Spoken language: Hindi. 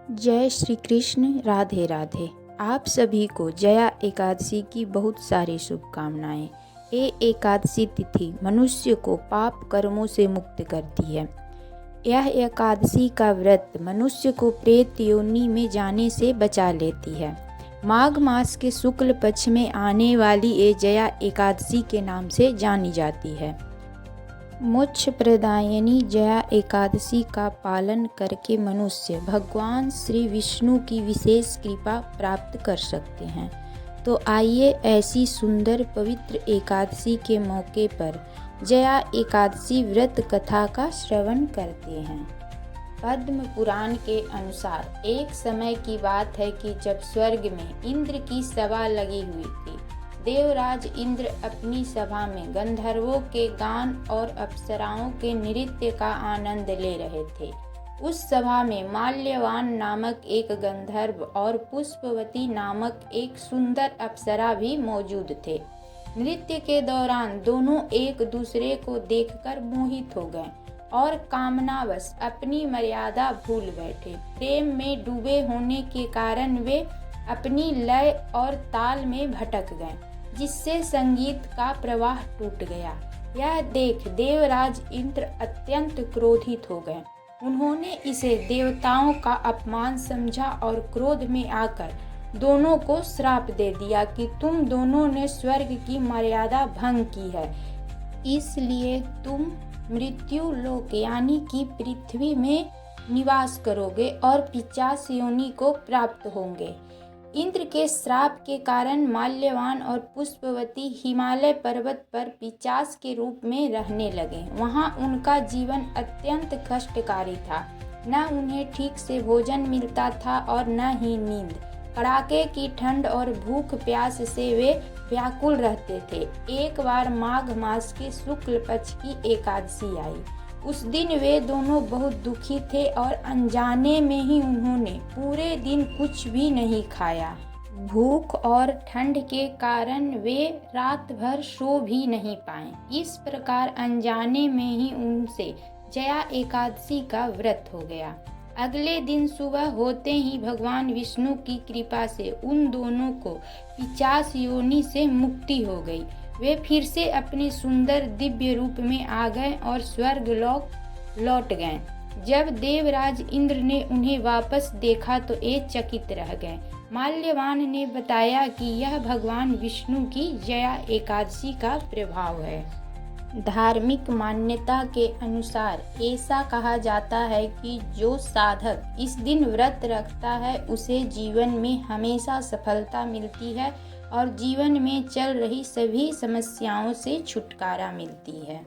जय श्री कृष्ण। राधे राधे। आप सभी को जया एकादशी की बहुत सारी शुभकामनाएं। ये एकादशी तिथि मनुष्य को पाप कर्मों से मुक्त करती है। यह एकादशी का व्रत मनुष्य को प्रेत योनि में जाने से बचा लेती है। माघ मास के शुक्ल पक्ष में आने वाली ये जया एकादशी के नाम से जानी जाती है। मोक्ष प्रदायिनी जया एकादशी का पालन करके मनुष्य भगवान श्री विष्णु की विशेष कृपा प्राप्त कर सकते हैं। तो आइए ऐसी सुंदर पवित्र एकादशी के मौके पर जया एकादशी व्रत कथा का श्रवण करते हैं। पद्म पुराण के अनुसार एक समय की बात है कि जब स्वर्ग में इंद्र की सभा लगी हुई थी। देवराज इंद्र अपनी सभा में गंधर्वों के गान और अप्सराओं के नृत्य का आनंद ले रहे थे। उस सभा में माल्यवान नामक एक गंधर्व और पुष्पवती नामक एक सुंदर अप्सरा भी मौजूद थे। नृत्य के दौरान दोनों एक दूसरे को देखकर मोहित हो गए और कामनावश अपनी मर्यादा भूल बैठे। प्रेम में डूबे होने के कारण वे अपनी लय और ताल में भटक गए, जिससे संगीत का प्रवाह टूट गया। यह देख देवराज इंद्र अत्यंत क्रोधित हो गए। उन्होंने इसे देवताओं का अपमान समझा और क्रोध में आकर दोनों को श्राप दे दिया कि तुम दोनों ने स्वर्ग की मर्यादा भंग की है, इसलिए तुम मृत्यु लोक यानी कि पृथ्वी में निवास करोगे और पिशाच योनि को प्राप्त होंगे। इंद्र के श्राप के कारण माल्यवान और पुष्पवती हिमालय पर्वत पर पिशाच के रूप में रहने लगे। वहां उनका जीवन अत्यंत कष्टकारी था। न उन्हें ठीक से भोजन मिलता था और न ही नींद। कड़ाके की ठंड और भूख प्यास से वे व्याकुल रहते थे। एक बार माघ मास के शुक्ल पक्ष की एकादशी आई। उस दिन वे दोनों बहुत दुखी थे और अनजाने में ही उन्होंने पूरे दिन कुछ भी नहीं खाया। भूख और ठंड के कारण वे रात भर सो भी नहीं पाए। इस प्रकार अनजाने में ही उनसे जया एकादशी का व्रत हो गया। अगले दिन सुबह होते ही भगवान विष्णु की कृपा से उन दोनों को पिशाच योनि से मुक्ति हो गई। वे फिर से अपने सुंदर दिव्य रूप में आ गए और स्वर्ग लोक लौट गए। जब देवराज इंद्र ने उन्हें वापस देखा तो ये चकित रह गए। माल्यवान ने बताया कि यह भगवान विष्णु की जया एकादशी का प्रभाव है। धार्मिक मान्यता के अनुसार ऐसा कहा जाता है कि जो साधक इस दिन व्रत रखता है उसे जीवन में हमेशा सफलता मिलती है और जीवन में चल रही सभी समस्याओं से छुटकारा मिलती है।